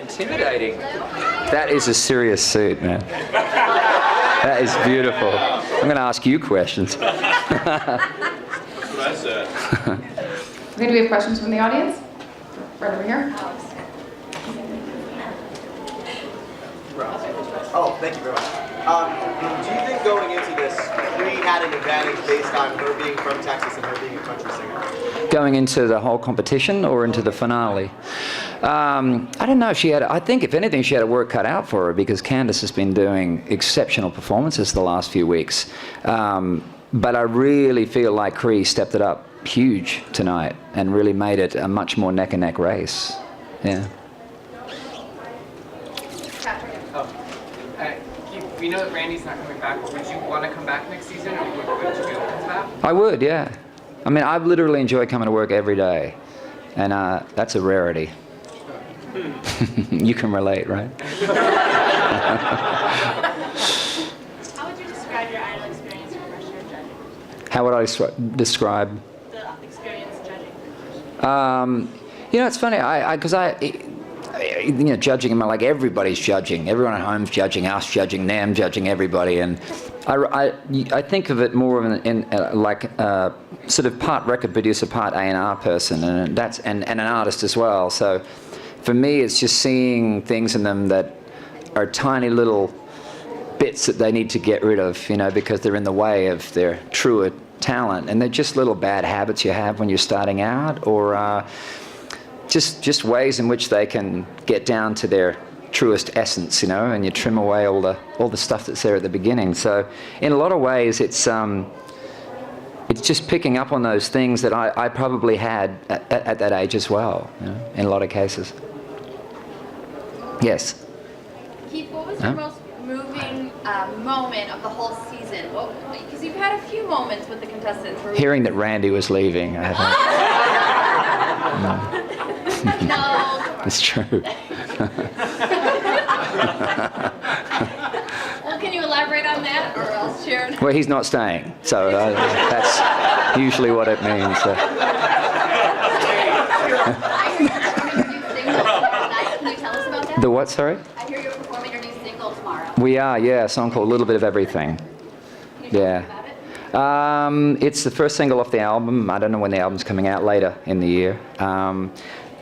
Intimidating. That is a serious suit, man. That is beautiful. I'm going to ask you questions. That's what I said. Okay, do we have questions from the audience? Right over here. Oh, thank you very much. Do you think going into this, Cree had an advantage based on her being from Texas and her being a country singer? Going into the whole competition or into the finale? I don't know. I think, if anything, she had her work cut out for her because Candice has been doing exceptional performances the last few weeks. But I really feel like Cree stepped it up huge tonight and really made it a much more neck-and-neck race. Yeah. We know that Randy's not coming back, but would you want to come back next season, or would you be open to that? I would, yeah. I mean, I've literally enjoyed coming to work every day, and that's a rarity. You can relate, right? How would you describe your Idol experience from first year judging? How would I describe? The experience judging. It's funny, judging, like everybody's judging. Everyone at home's judging, us judging them, judging everybody. And I think of it more like sort of part record producer, part A&R person, and an artist as well. So for me, it's just seeing things in them that are tiny little bits that they need to get rid of, because they're in the way of their truer talent. And they're just little bad habits you have when you're starting out, or just ways in which they can get down to their truest essence, and you trim away all the stuff that's there at the beginning. So in a lot of ways, it's just picking up on those things that I probably had at that age as well, in a lot of cases. Yes? Keith, what was your most moving moment of the whole season? Because you've had a few moments with the contestants. Hearing that Randy was leaving, I think. No. It's true. Well, can you elaborate on that, or else, Sharon? Well, he's not staying, so that's usually what it means. Can you tell us about that? The what, sorry? I hear you're performing your new single tomorrow. We are, yeah, a song called A Little Bit of Everything. Can you tell us about it? It's the first single off the album. I don't know when the album's coming out, later in the year.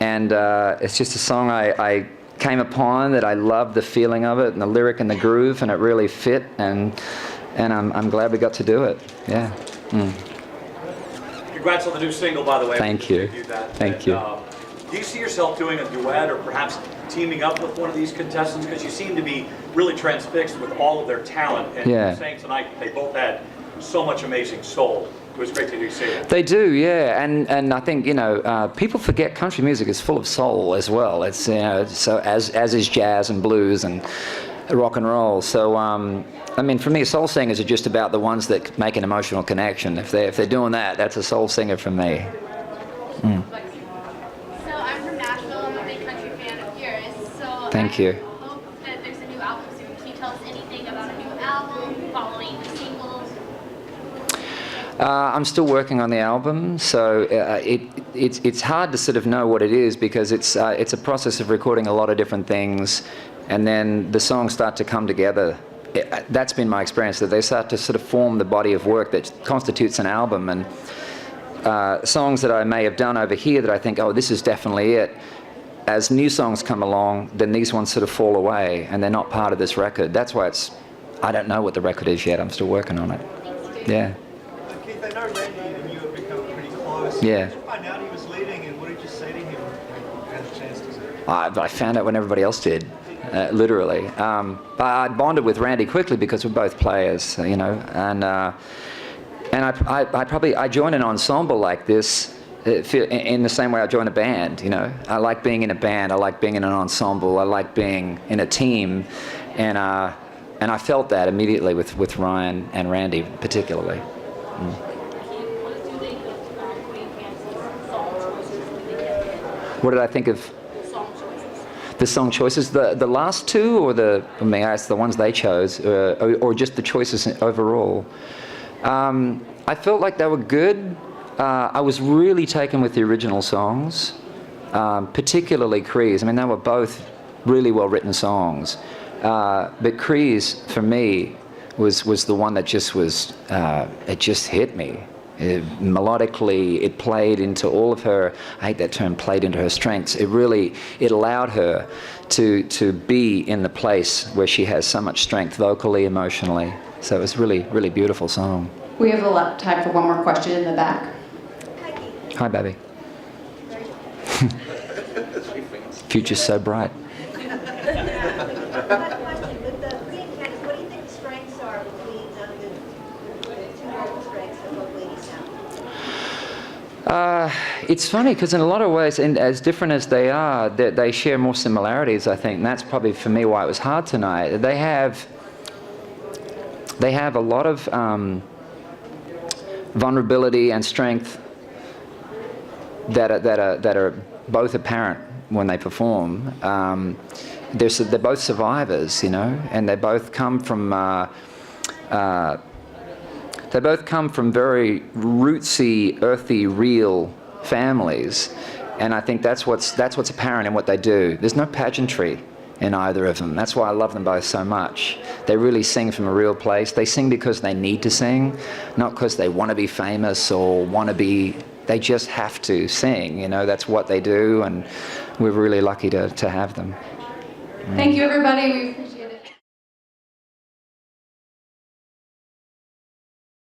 And it's just a song I came upon that I loved the feeling of it and the lyric and the groove, and it really fit, and I'm glad we got to do it. Yeah. Congrats on the new single, by the way. Thank you. Thank you. Do you see yourself doing a duet or perhaps teaming up with one of these contestants? Because you seem to be really transfixed with all of their talent. And Yeah. you're saying tonight they both had so much amazing soul. It was great to see it. They do, yeah, and I think people forget country music is full of soul as well. It's so as is jazz and blues and rock and roll. So I mean, for me, soul singers are just about the ones that make an emotional connection. If they're doing that, that's a soul singer for me. Mm. So I'm from Nashville. I'm a big country fan of yours. So Thank you. I hope that there's a new album soon. Can you tell us anything about a new album, following the singles? I'm still working on the album, so it's hard to sort of know what it is, because it's a process of recording a lot of different things, and then the songs start to come together. That's been my experience, that they start to sort of form the body of work that constitutes an album. And songs that I may have done over here that I think, oh, this is definitely it. As new songs come along, then these ones sort of fall away, and they're not part of this record. That's why I don't know what the record is yet. I'm still working on it. Yeah. Keith, I know Randy and you have become pretty close. Yeah. Did you find out he was leaving, and what did you say to him when you had a chance to say? I found out when everybody else did, literally. But I bonded with Randy quickly because we're both players, and I joined an ensemble like this in the same way I joined a band. I like being in a band. I like being in an ensemble. I like being in a team, and I felt that immediately with Ryan and Randy particularly. What did I think of the song choices? The last two, or the ones they chose, or just the choices overall? I felt like they were good. I was really taken with the original songs, particularly Cree's. I mean, they were both really well-written songs. But Crease, for me, was the one that just was, it just hit me. Melodically, it played into all of her, I hate that term, played into her strengths. It allowed her to be in the place where she has so much strength vocally, emotionally. So it was really, really beautiful song. We have time for one more question in the back. Hi, baby. Future's so bright. With the Green Cats, what do you think the strengths are between the two vocal strengths of both ladies now? It's funny because in a lot of ways, and as different as they are, they share more similarities, I think. And that's probably for me why it was hard tonight. They have a lot of vulnerability and strength that are both apparent when they perform. They're both survivors, you know, and they both come from very rootsy, earthy, real families, and I think that's what's apparent in what they do. There's no pageantry in either of them. That's why I love them both so much. They really sing from a real place. They sing because they need to sing, not because they want to be famous or want to be. They just have to sing, you know. That's what they do, and we're really lucky to have them. Thank you, everybody. We've